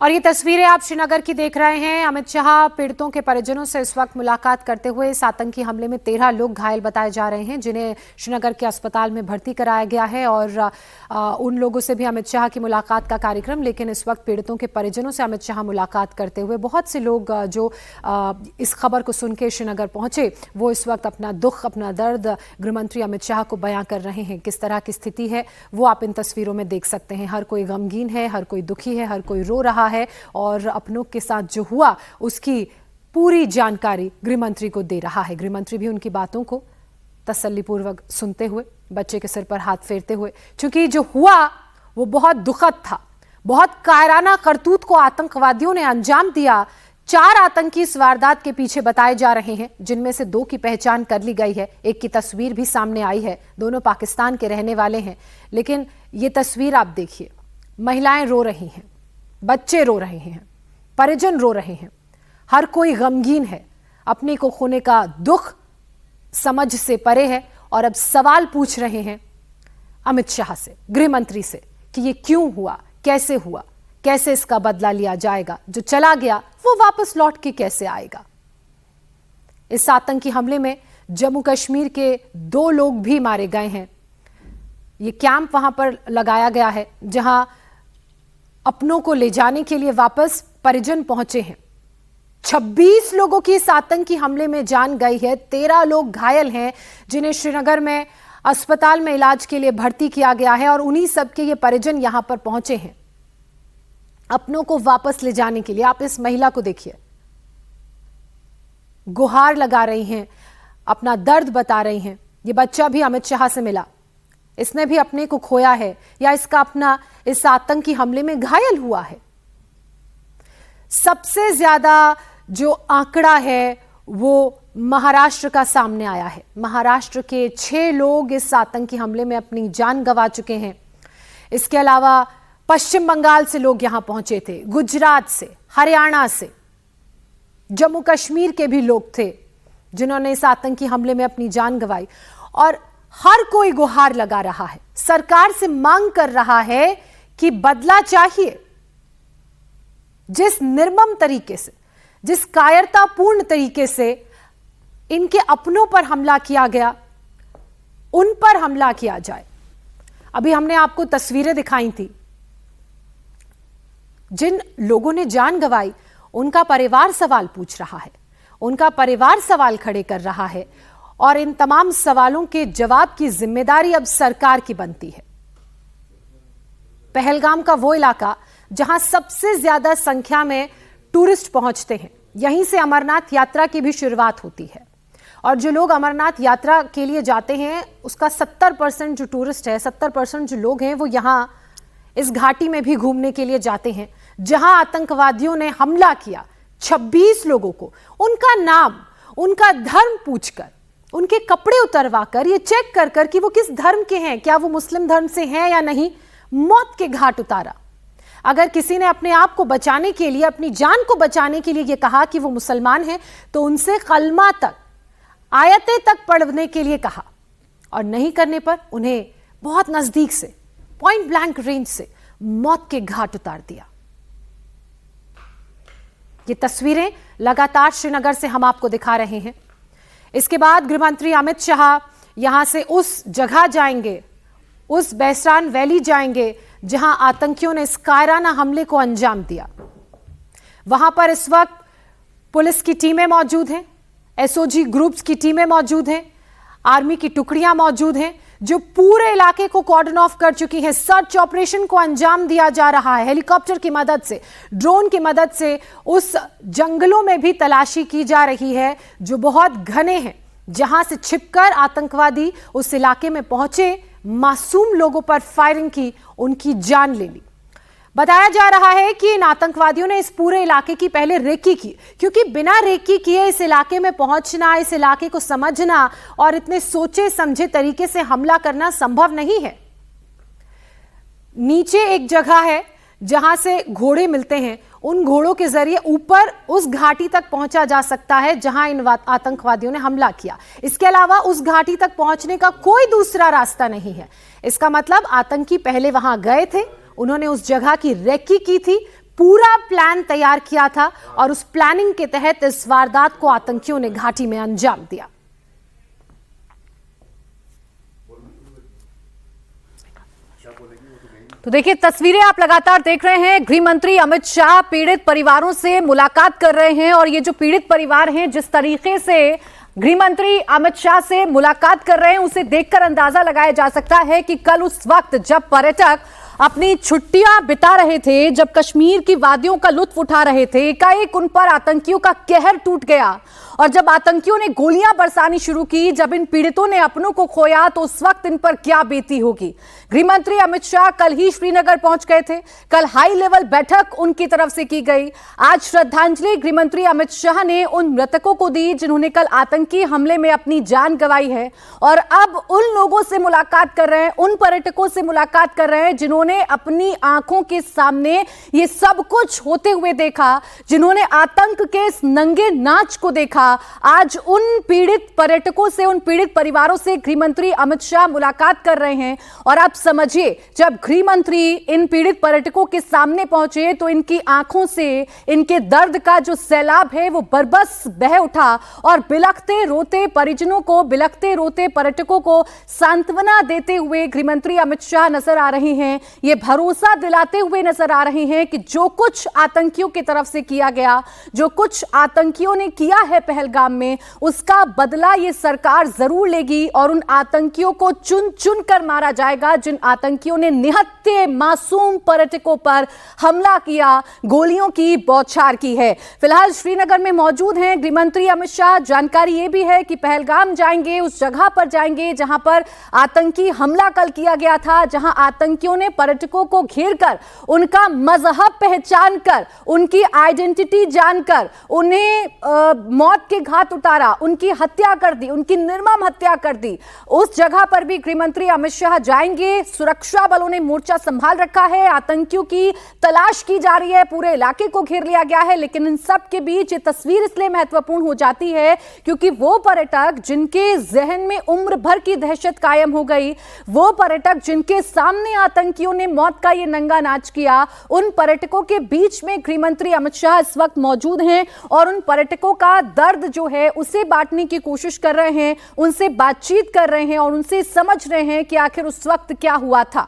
और ये तस्वीरें आप श्रीनगर की देख रहे हैं। अमित शाह पीड़ितों के परिजनों से इस वक्त मुलाकात करते हुए इस आतंकी हमले में 13 लोग घायल बताए जा रहे हैं, जिन्हें श्रीनगर के अस्पताल में भर्ती कराया गया है। और उन लोगों से भी अमित शाह की मुलाकात का कार्यक्रम, लेकिन इस वक्त पीड़ितों के परिजनों से अमित शाह मुलाकात करते हुए बहुत से लोग जो इस खबर को सुन के श्रीनगर पहुंचे, वो इस वक्त अपना दुख, अपना दर्द गृहमंत्री अमित शाह को बयां कर रहे हैं। किस तरह की स्थिति है वो आप इन तस्वीरों में देख सकते हैं। हर कोई गमगीन है, हर कोई दुखी है, हर कोई रो रहा है और अपनों के साथ जो हुआ उसकी पूरी जानकारी गृहमंत्री को दे रहा है। गृहमंत्री भी उनकी बातों को तसल्लीपूर्वक सुनते हुए, बच्चे के सिर पर हाथ फेरते हुए, क्योंकि जो हुआ वो बहुत दुखद था। बहुत कायराना करतूत को आतंकवादियों ने अंजाम दिया। 4 आतंकी इस वारदात के पीछे बताए जा रहे हैं, जिनमें से 2 की पहचान कर ली गई है। एक की तस्वीर भी सामने आई है। दोनों पाकिस्तान के रहने वाले हैं। लेकिन ये तस्वीर आप देखिए, महिलाएं रो रही हैं, बच्चे रो रहे हैं, परिजन रो रहे हैं, हर कोई गमगीन है। अपने को खोने का दुख समझ से परे है और अब सवाल पूछ रहे हैं अमित शाह से, गृहमंत्री से, कि ये क्यों हुआ, कैसे हुआ, कैसे इसका बदला लिया जाएगा। जो चला गया वो वापस लौट के कैसे आएगा। इस आतंकी हमले में जम्मू कश्मीर के 2 लोग भी मारे गए हैं। ये कैंप वहां पर लगाया गया है जहां अपनों को ले जाने के लिए वापस परिजन पहुंचे हैं। 26 लोगों की इस आतंकी हमले में जान गई है। 13 लोग घायल हैं, जिन्हें श्रीनगर में अस्पताल में इलाज के लिए भर्ती किया गया है। और उन्हीं सबके ये परिजन यहां पर पहुंचे हैं अपनों को वापस ले जाने के लिए। आप इस महिला को देखिए, गुहार लगा रही हैं, अपना दर्द बता रही हैं। ये बच्चा भी अमित शाह से मिला, इसने भी अपने को खोया है या इसका अपना इस आतंकी हमले में घायल हुआ है। सबसे ज्यादा जो आंकड़ा है वो महाराष्ट्र का सामने आया है। महाराष्ट्र के 6 लोग इस आतंकी हमले में अपनी जान गंवा चुके हैं। इसके अलावा पश्चिम बंगाल से लोग यहां पहुंचे थे, गुजरात से, हरियाणा से, जम्मू कश्मीर के भी लोग थे जिन्होंने इस आतंकी हमले में अपनी जान गंवाई। और हर कोई गुहार लगा रहा है, सरकार से मांग कर रहा है कि बदला चाहिए। जिस निर्मम तरीके से, जिस कायरतापूर्ण तरीके से इनके अपनों पर हमला किया गया, उन पर हमला किया जाए। अभी हमने आपको तस्वीरें दिखाई थी। जिन लोगों ने जान गंवाई उनका परिवार सवाल पूछ रहा है, उनका परिवार सवाल खड़े कर रहा है। और इन तमाम सवालों के जवाब की जिम्मेदारी अब सरकार की बनती है। पहलगाम का वो इलाका जहां सबसे ज्यादा संख्या में टूरिस्ट पहुंचते हैं, यहीं से अमरनाथ यात्रा की भी शुरुआत होती है। और जो लोग अमरनाथ यात्रा के लिए जाते हैं उसका 70% जो टूरिस्ट है, 70% जो लोग हैं वो यहां इस घाटी में भी घूमने के लिए जाते हैं जहां आतंकवादियों ने हमला किया। 26 लोगों को उनका नाम, उनका धर्म पूछकर, उनके कपड़े उतरवाकर, ये चेक कर कर कि वो किस धर्म के हैं, क्या वो मुस्लिम धर्म से हैं या नहीं, मौत के घाट उतारा। अगर किसी ने अपने आप को बचाने के लिए, अपनी जान को बचाने के लिए ये कहा कि वो मुसलमान हैं, तो उनसे कलमा तक, आयतें तक पढ़ने के लिए कहा। और नहीं करने पर उन्हें बहुत नजदीक से, पॉइंट ब्लैंक रेंज से मौत के घाट उतार दिया। ये तस्वीरें लगातार श्रीनगर से हम आपको दिखा रहे हैं। इसके बाद गृहमंत्री अमित शाह यहां से उस जगह जाएंगे, उस बैसरान वैली जाएंगे जहां आतंकियों ने इस कायराना हमले को अंजाम दिया। वहां पर इस वक्त पुलिस की टीमें मौजूद हैं, एसओजी ग्रुप्स की टीमें मौजूद हैं, आर्मी की टुकड़ियां मौजूद हैं जो पूरे इलाके को कॉर्डन ऑफ कर चुकी हैं। सर्च ऑपरेशन को अंजाम दिया जा रहा है हेलीकॉप्टर की मदद से, ड्रोन की मदद से। उस जंगलों में भी तलाशी की जा रही है जो बहुत घने हैं, जहां से छिपकर आतंकवादी उस इलाके में पहुंचे, मासूम लोगों पर फायरिंग की, उनकी जान ले ली। बताया जा रहा है कि इन आतंकवादियों ने इस पूरे इलाके की पहले रेकी की, क्योंकि बिना रेकी किए इस इलाके में पहुंचना, इस इलाके को समझना और इतने सोचे समझे तरीके से हमला करना संभव नहीं है। नीचे एक जगह है जहां से घोड़े मिलते हैं, उन घोड़ों के जरिए ऊपर उस घाटी तक पहुंचा जा सकता है जहां इन आतंकवादियों ने हमला किया। इसके अलावा उस घाटी तक पहुंचने का कोई दूसरा रास्ता नहीं है। इसका मतलब आतंकी पहले वहां गए थे, उन्होंने उस जगह की रेकी की थी, पूरा प्लान तैयार किया था और उस प्लानिंग के तहत इस वारदात को आतंकियों ने घाटी में अंजाम दिया। तो देखिए, तस्वीरें आप लगातार देख रहे हैं। गृह मंत्री अमित शाह पीड़ित परिवारों से मुलाकात कर रहे हैं और ये जो पीड़ित परिवार हैं, जिस तरीके से गृह मंत्री अमित शाह से मुलाकात कर रहे हैं, उसे देखकर अंदाजा लगाया जा सकता है कि कल उस वक्त जब पर्यटक अपनी छुट्टियां बिता रहे थे, जब कश्मीर की वादियों का लुत्फ उठा रहे थे, एकाएक उन पर आतंकियों का कहर टूट गया और जब आतंकियों ने गोलियां बरसानी शुरू की, जब इन पीड़ितों ने अपनों को खोया, तो उस वक्त इन पर क्या बीती होगी। गृह मंत्री अमित शाह कल ही श्रीनगर पहुंच गए थे। कल हाई लेवल बैठक उनकी तरफ से की गई। आज श्रद्धांजलि गृह मंत्री अमित शाह ने उन मृतकों को दी जिन्होंने कल आतंकी हमले में अपनी जान गंवाई है और अब उन लोगों से मुलाकात कर रहे हैं, उन पर्यटकों से मुलाकात कर रहे हैं जिन्होंने अपनी आंखों के सामने ये सब कुछ होते हुए देखा, जिन्होंने आतंक के इस नंगे नाच को देखा। आज उन पीड़ित पर्यटकों से, उन पीड़ित परिवारों से गृह मंत्री अमित शाह मुलाकात कर रहे हैं और आप समझिए, जब गृह मंत्री इन पीड़ित पर्यटकों के सामने पहुंचे तो इनकी आंखों से इनके दर्द का जो सैलाब है वो बरबस बह उठा और बिलखते रोते परिजनों को, बिलखते रोते पर्यटकों को सांत्वना देते हुए गृह मंत्री अमित शाह नजर आ रहे हैं। ये भरोसा दिलाते हुए नजर आ रहे हैं कि जो कुछ आतंकियों की तरफ से किया गया, जो कुछ आतंकियों ने किया है पहलगाम में, उसका बदला ये सरकार जरूर लेगी और उन आतंकियों को चुन चुन कर मारा जाएगा जिन आतंकियों ने निहत्थे मासूम पर्यटकों पर हमला किया, गोलियों की बौछार की है। फिलहाल श्रीनगर में मौजूद हैं गृह मंत्री अमित शाह। जानकारी यह भी है कि पहलगाम जाएंगे, उस जगह पर जाएंगे जहां पर आतंकी हमला कल किया गया था, जहां आतंकियों ने पर्यटकों को घेर कर, उनका मजहब पहचान कर, उनकी आइडेंटिटी जानकर उन्हें मौत के घाट उतारा, उनकी हत्या कर दी, उनकी निर्मम हत्या कर दी। उस जगह पर भी गृह मंत्री अमित शाह जाएंगे। सुरक्षा बलों ने मोर्चा संभाल रखा है, आतंकियों की तलाश की जा रही है, पूरे इलाके को घेर लिया गया है। लेकिन इन सब के बीच ये तस्वीर इसलिए महत्वपूर्ण हो जाती है क्योंकि वो पर्यटक जिनके जहन में उम्र भर की दहशत कायम हो गई, वो पर्यटक जिनके सामने आतंकियों ने मौत का ये नंगा नाच किया, उन पर्यटकों के बीच में गृह मंत्री अमित शाह इस वक्त मौजूद हैं और उन पर्यटकों का दर्द जो है उसे बांटने की कोशिश कर रहे हैं, उनसे बातचीत कर रहे हैं और उनसे समझ रहे हैं कि आखिर उस वक्त क्या हुआ था।